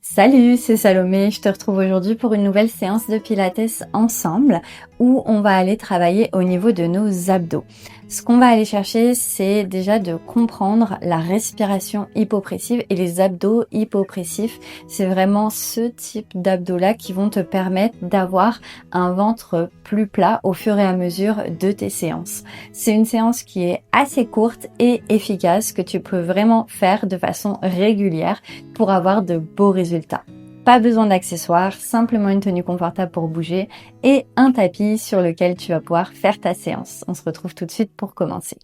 Salut, c'est Salomé. Je te retrouve aujourd'hui pour une nouvelle séance de Pilates ensemble où on va aller travailler au niveau de nos abdos. Ce qu'on va aller chercher, c'est déjà de comprendre la respiration hypopressive et les abdos hypopressifs. C'est vraiment ce type d'abdos-là qui vont te permettre d'avoir un ventre plus plat au fur et à mesure de tes séances. C'est une séance qui est assez courte et efficace que tu peux vraiment faire de façon régulière pour avoir de beaux résultats. Pas besoin d'accessoires, simplement une tenue confortable pour bouger et un tapis sur lequel tu vas pouvoir faire ta séance. On se retrouve tout de suite pour commencer.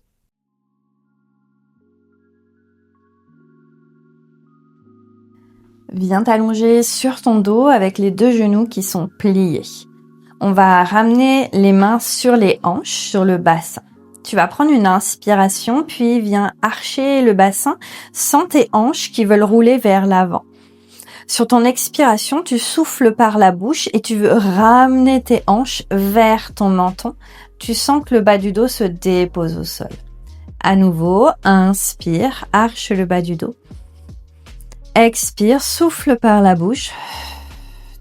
Viens t'allonger sur ton dos avec les deux genoux qui sont pliés. On va ramener les mains sur les hanches, sur le bassin. Tu vas prendre une inspiration, puis viens archer le bassin sans tes hanches qui veulent rouler vers l'avant. Sur ton expiration, tu souffles par la bouche et tu veux ramener tes hanches vers ton menton. Tu sens que le bas du dos se dépose au sol. À nouveau, inspire, arche le bas du dos. Expire, souffle par la bouche.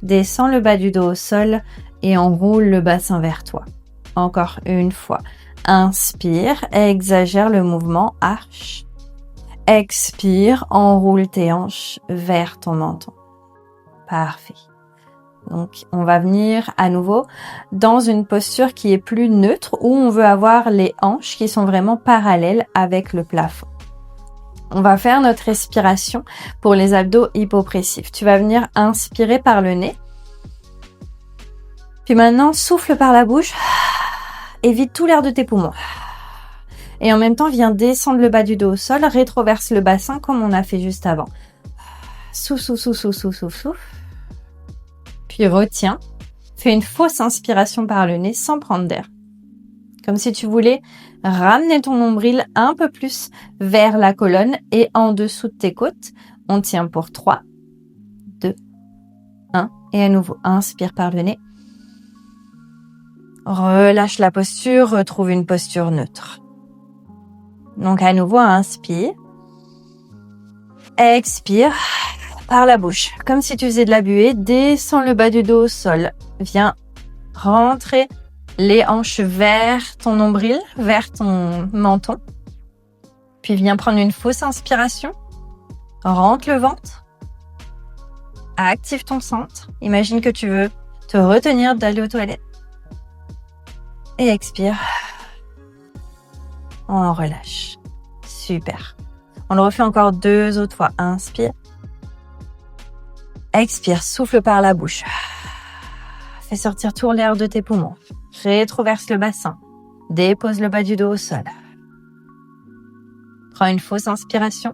Descends le bas du dos au sol et enroule le bassin vers toi. Encore une fois. Inspire, exagère le mouvement, arche. Expire, enroule tes hanches vers ton menton. Parfait. Donc, on va venir à nouveau dans une posture qui est plus neutre où on veut avoir les hanches qui sont vraiment parallèles avec le plafond. On va faire notre respiration pour les abdos hypopressifs. Tu vas venir inspirer par le nez. Puis maintenant, souffle par la bouche et vide tout l'air de tes poumons. Et en même temps, viens descendre le bas du dos au sol, rétroverse le bassin comme on a fait juste avant. Souffle, souffle, souffle, souffle, souffle, souffle. Puis retiens. Fais une fausse inspiration par le nez sans prendre d'air. Comme si tu voulais ramener ton nombril un peu plus vers la colonne et en dessous de tes côtes. On tient pour 3, 2, 1. Et à nouveau, inspire par le nez. Relâche la posture, retrouve une posture neutre. Donc à nouveau, inspire. Expire par la bouche. Comme si tu faisais de la buée, descends le bas du dos au sol. Viens rentrer les hanches vers ton nombril, vers ton menton. Puis viens prendre une fausse inspiration. Rentre le ventre. Active ton centre. Imagine que tu veux te retenir d'aller aux toilettes. Et expire. On relâche. Super. On le refait encore 2 autres fois. Inspire. Expire, souffle par la bouche. Fais sortir tout l'air de tes poumons. Rétroverse le bassin. Dépose le bas du dos au sol. Prends une fausse inspiration.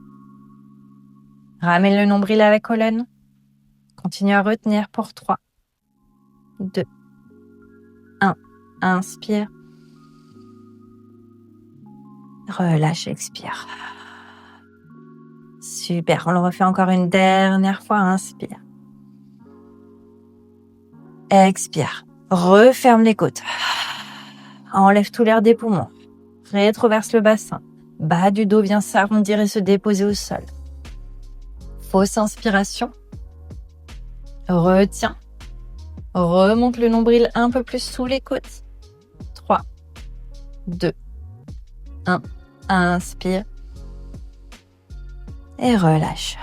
Ramène le nombril à la colonne. Continue à retenir pour 3, 2, 1. Inspire. Relâche, expire. Super, on le refait encore une dernière fois. Inspire. Expire. Referme les côtes. Enlève tout l'air des poumons. Rétroverse le bassin. Bas du dos vient s'arrondir et se déposer au sol. Fausse inspiration. Retiens. Remonte le nombril un peu plus sous les côtes. 3, 2, 1. Inspire. Et relâche.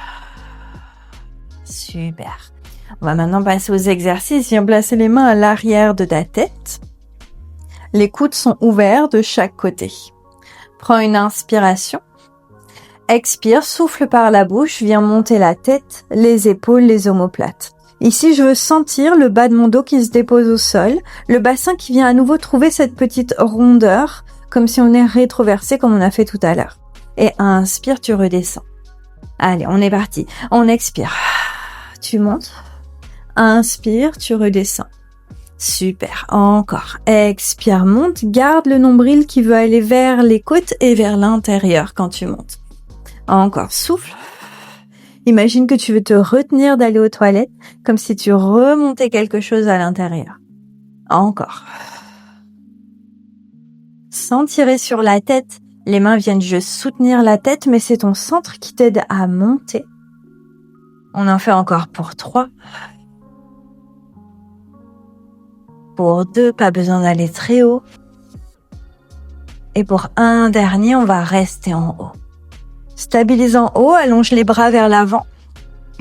Super. On va maintenant passer aux exercices. Viens placer les mains à l'arrière de ta tête. Les coudes sont ouverts de chaque côté. Prends une inspiration. Expire, souffle par la bouche. Viens monter la tête, les épaules, les omoplates. Ici, je veux sentir le bas de mon dos qui se dépose au sol. Le bassin qui vient à nouveau trouver cette petite rondeur, comme si on est rétroversé comme on a fait tout à l'heure. Et inspire, tu redescends. Allez, on est parti. On expire. Tu montes. Inspire, tu redescends. Super. Encore. Expire, monte. Garde le nombril qui veut aller vers les côtes et vers l'intérieur quand tu montes. Encore. Souffle. Imagine que tu veux te retenir d'aller aux toilettes comme si tu remontais quelque chose à l'intérieur. Encore. Sans tirer sur la tête, les mains viennent juste soutenir la tête, mais c'est ton centre qui t'aide à monter. On en fait encore pour 3. Pour 2, pas besoin d'aller très haut. Et pour un dernier, on va rester en haut. Stabilise en haut, allonge les bras vers l'avant.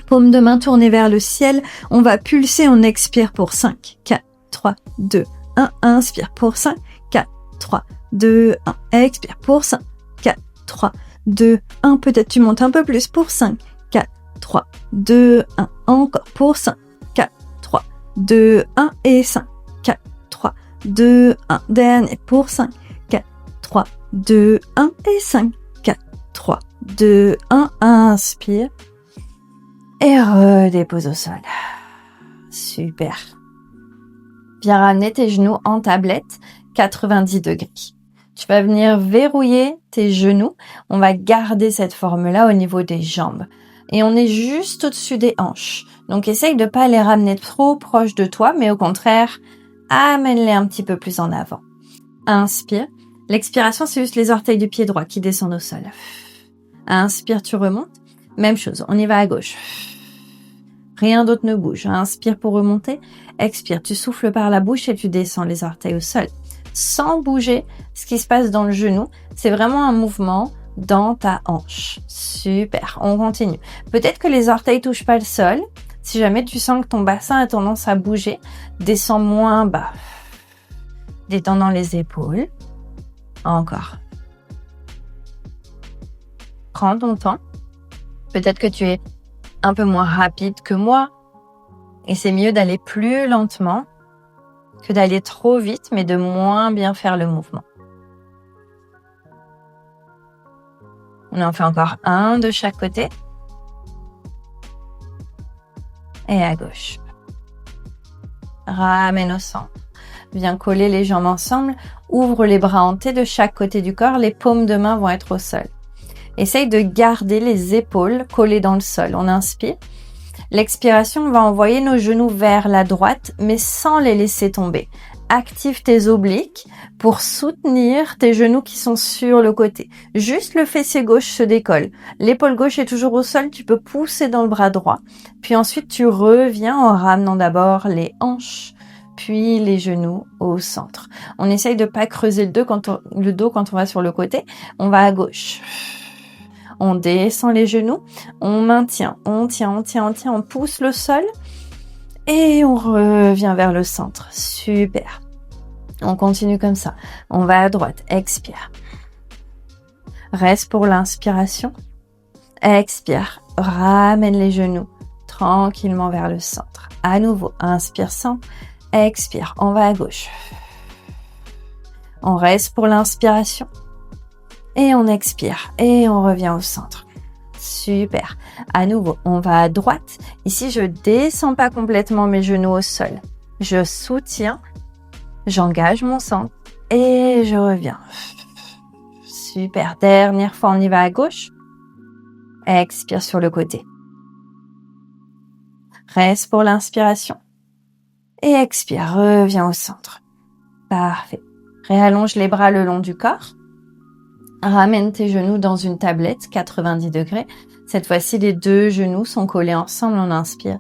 Paume de main tournée vers le ciel. On va pulser, on expire pour 5, 4, 3, 2, 1. Inspire pour 5, 4, 3, 2, 1. Expire pour 5, 4, 3, 2, 1. Peut-être tu montes un peu plus pour 5, 4, 3, 2, 1. Encore pour 5, 4, 3, 2, 1. Et 5, 4, 3, 2, 1. Dernier pour 5, 4, 3, 2, 1. Et 5, 4, 3, 2, 1. Inspire. Et redépose au sol. Super. Viens ramener tes genoux en tablette, 90 degrés. Tu vas venir verrouiller tes genoux. On va garder cette forme-là au niveau des jambes. Et on est juste au-dessus des hanches. Donc, essaye de ne pas les ramener trop proches de toi, mais au contraire, amène-les un petit peu plus en avant. Inspire. L'expiration, c'est juste les orteils du pied droit qui descendent au sol. Inspire, tu remontes. Même chose, on y va à gauche. Rien d'autre ne bouge. Inspire pour remonter. Expire, tu souffles par la bouche et tu descends les orteils au sol. Sans bouger ce qui se passe dans le genou. C'est vraiment un mouvement dans ta hanche. Super, on continue. Peut-être que les orteils touchent pas le sol. Si jamais tu sens que ton bassin a tendance à bouger, descends moins bas. Détendant les épaules. Encore. Prends ton temps. Peut-être que tu es un peu moins rapide que moi. Et c'est mieux d'aller plus lentement que d'aller trop vite, mais de moins bien faire le mouvement. On en fait encore un de chaque côté. Et à gauche. Ramène au centre. Viens coller les jambes ensemble. Ouvre les bras en T de chaque côté du corps. Les paumes de main vont être au sol. Essaye de garder les épaules collées dans le sol. On inspire. L'expiration, on va envoyer nos genoux vers la droite, mais sans les laisser tomber. Active tes obliques pour soutenir tes genoux qui sont sur le côté. Juste le fessier gauche se décolle. L'épaule gauche est toujours au sol, tu peux pousser dans le bras droit. Puis ensuite, tu reviens en ramenant d'abord les hanches, puis les genoux au centre. On essaye de pas creuser le dos quand on va sur le côté. On va à gauche. On descend les genoux, on maintient, on tient, on pousse le sol et on revient vers le centre. Super. On continue comme ça. On va à droite, expire. Reste pour l'inspiration. Expire, ramène les genoux tranquillement vers le centre. À nouveau, inspire, centre, expire, on va à gauche. On reste pour l'inspiration. Et on expire et on revient au centre. Super. À nouveau, on va à droite. Ici, je descends pas complètement mes genoux au sol. Je soutiens, j'engage mon centre et je reviens. Super. Dernière fois, on y va à gauche. Expire sur le côté. Reste pour l'inspiration. Et expire, reviens au centre. Parfait. Réallonge les bras le long du corps. Ramène tes genoux dans une tablette, 90 degrés. Cette fois-ci, les deux genoux sont collés ensemble, on inspire.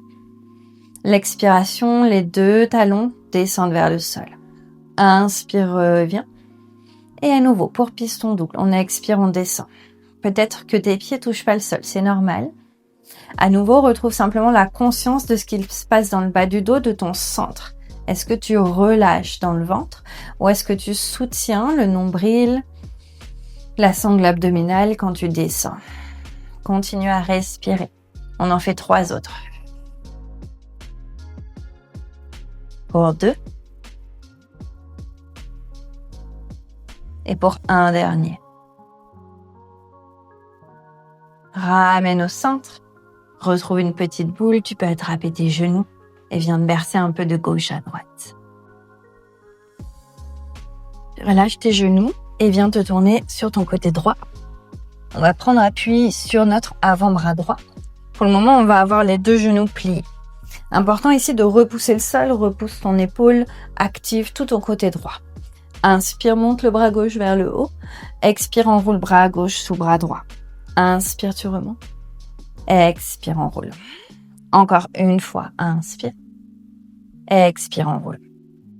L'expiration, les deux talons descendent vers le sol. Inspire, reviens. Et à nouveau, pour piston double, on expire, on descend. Peut-être que tes pieds touchent pas le sol, c'est normal. À nouveau, retrouve simplement la conscience de ce qu'il se passe dans le bas du dos, de ton centre. Est-ce que tu relâches dans le ventre ou est-ce que tu soutiens le nombril, la sangle abdominale quand tu descends? Continue à respirer. On en fait 3 autres. Pour 2. Et pour un dernier. Ramène au centre. Retrouve une petite boule. Tu peux attraper tes genoux et viens te bercer un peu de gauche à droite. Relâche tes genoux et viens te tourner sur ton côté droit. On va prendre appui sur notre avant-bras droit. Pour le moment, on va avoir les deux genoux pliés. Important ici de repousser le sol, repousse ton épaule, active tout ton côté droit. Inspire, monte le bras gauche vers le haut. Expire, enroule bras gauche sous bras droit. Inspire, tu remontes. Expire, enroule. Encore une fois, inspire. Expire, on roule.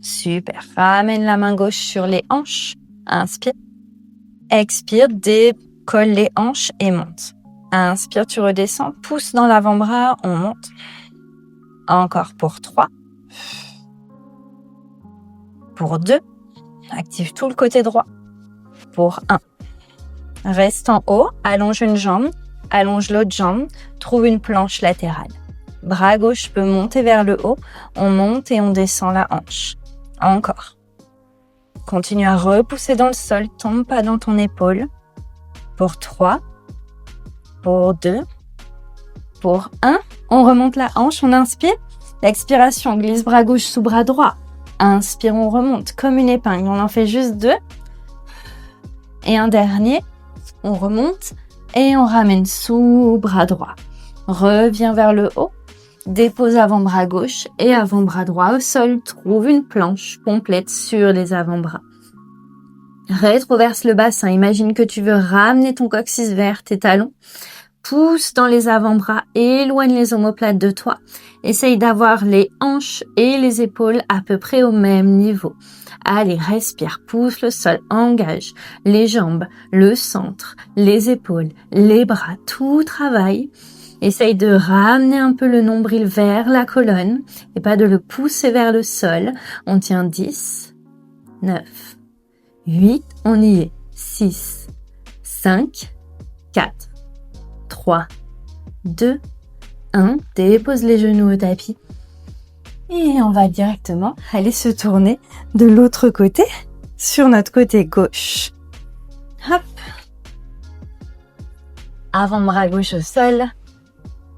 Super. Ramène la main gauche sur les hanches. Inspire. Expire, décolle les hanches et monte. Inspire, tu redescends. Pousse dans l'avant-bras, on monte. Encore pour 3. Pour 2. Active tout le côté droit. Pour 1. Reste en haut, allonge une jambe, allonge l'autre jambe, trouve une planche latérale. Bras gauche peut monter vers le haut, on monte et on descend la hanche. Encore. Continue à repousser dans le sol, tombe pas dans ton épaule. Pour 3. Pour 2. Pour 1. On remonte la hanche, on inspire. L'expiration, glisse bras gauche sous bras droit. Inspire, on remonte comme une épingle. On en fait juste 2. Et un dernier. On remonte et on ramène sous bras droit. Reviens vers le haut. Dépose avant-bras gauche et avant-bras droit au sol. Trouve une planche complète sur les avant-bras. Rétroverse le bassin. Imagine que tu veux ramener ton coccyx vers tes talons. Pousse dans les avant-bras. Éloigne les omoplates de toi. Essaye d'avoir les hanches et les épaules à peu près au même niveau. Allez, respire, pousse le sol, engage les jambes, le centre, les épaules, les bras, tout travaille. Essaye de ramener un peu le nombril vers la colonne et pas de le pousser vers le sol. On tient 10, 9, 8, on y est. 6, 5, 4, 3, 2, 1. Dépose les genoux au tapis. Et on va directement aller se tourner de l'autre côté, sur notre côté gauche. Hop. Avant-bras gauche au sol.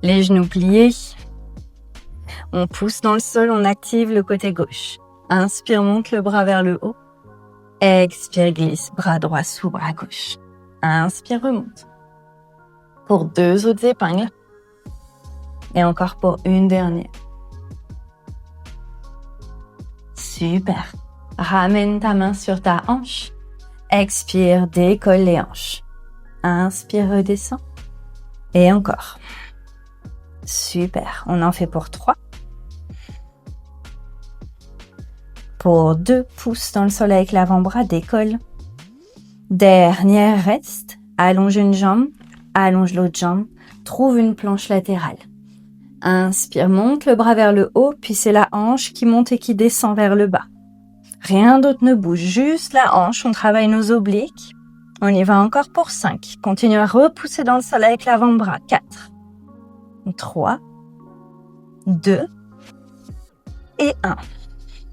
Les genoux pliés. On pousse dans le sol, on active le côté gauche. Inspire, monte le bras vers le haut. Expire, glisse, bras droit sous bras gauche. Inspire, remonte. Pour 2 autres épingles. Et encore pour une dernière. Super. Ramène ta main sur ta hanche. Expire, décolle les hanches. Inspire, redescends. Et encore. Super. On en fait pour 3. Pour 2, pousse dans le sol avec l'avant-bras, décolle. Dernière, reste. Allonge une jambe, allonge l'autre jambe. Trouve une planche latérale. Inspire, monte le bras vers le haut, puis c'est la hanche qui monte et qui descend vers le bas. Rien d'autre ne bouge, juste la hanche, on travaille nos obliques. On y va encore pour 5. Continue à repousser dans le sol avec l'avant-bras. 4, 3, 2 et 1.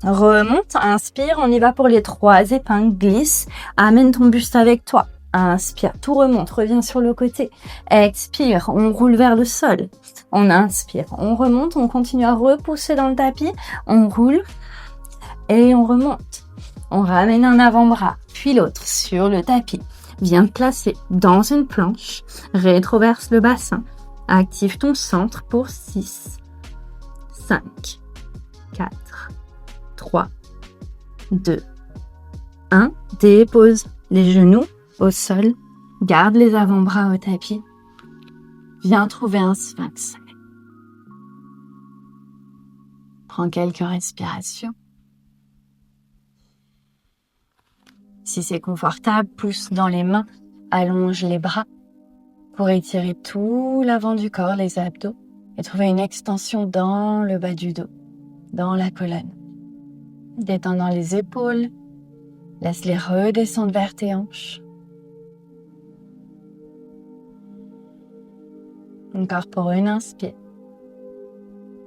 Remonte, inspire, on y va pour les 3 épingles, glisse, amène ton buste avec toi. Inspire, tout remonte, reviens sur le côté. Expire, on roule vers le sol. On inspire, on remonte, on continue à repousser dans le tapis. On roule et on remonte. On ramène un avant-bras, puis l'autre sur le tapis. Viens te placer dans une planche. Rétroverse le bassin. Active ton centre pour 6, 5, 4, 3, 2, 1. Dépose les genoux au sol, garde les avant-bras au tapis. Viens trouver un sphinx. Prends quelques respirations. Si c'est confortable, pousse dans les mains, allonge les bras pour étirer tout l'avant du corps, les abdos, et trouver une extension dans le bas du dos, dans la colonne. Détendant les épaules, laisse-les redescendre vers tes hanches. Encore pour une inspire.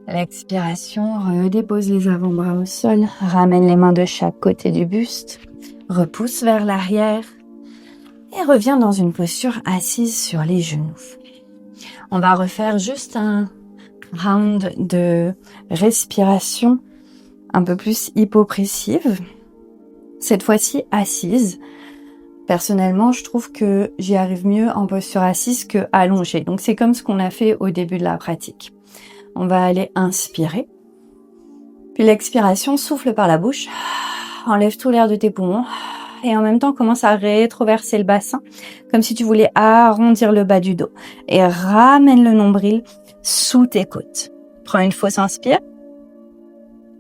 L'expiration, redépose les avant-bras au sol, ramène les mains de chaque côté du buste, repousse vers l'arrière et reviens dans une posture assise sur les genoux. On va refaire juste un round de respiration un peu plus hypopressive, cette fois-ci assise. Personnellement, je trouve que j'y arrive mieux en posture assise que allongée. Donc c'est comme ce qu'on a fait au début de la pratique. On va aller inspirer. Puis l'expiration, souffle par la bouche. Enlève tout l'air de tes poumons. Et en même temps, commence à rétroverser le bassin, comme si tu voulais arrondir le bas du dos. Et ramène le nombril sous tes côtes. Prends une fausse inspire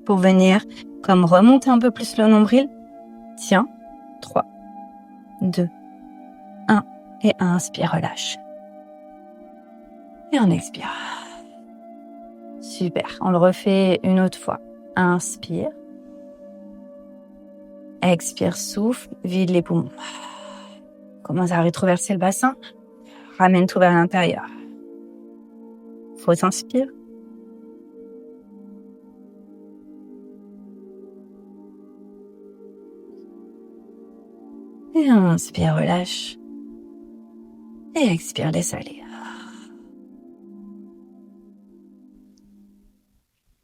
pour venir comme remonter un peu plus le nombril. Tiens, 3, 2, 1 et inspire, relâche. Et on expire. Super, on le refait une autre fois. Inspire. Expire, souffle, vide les poumons. Commence à retroverser le bassin. Ramène tout vers l'intérieur. Fausse inspire. Et inspire, relâche. Et expire, laisse aller.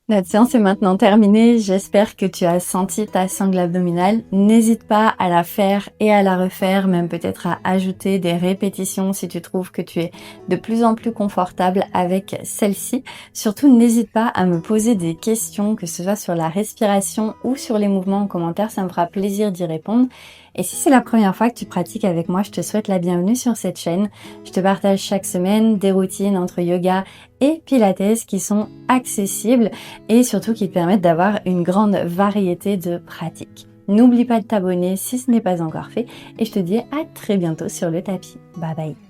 La séance est maintenant terminée, j'espère que tu as senti ta sangle abdominale. N'hésite pas à la faire et à la refaire, même peut-être à ajouter des répétitions si tu trouves que tu es de plus en plus confortable avec celle-ci. Surtout, n'hésite pas à me poser des questions, que ce soit sur la respiration ou sur les mouvements en commentaire, ça me fera plaisir d'y répondre. Et si c'est la première fois que tu pratiques avec moi, je te souhaite la bienvenue sur cette chaîne. Je te partage chaque semaine des routines entre yoga et pilates qui sont accessibles et surtout qui te permettent d'avoir une grande variété de pratiques. N'oublie pas de t'abonner si ce n'est pas encore fait et je te dis à très bientôt sur le tapis. Bye bye.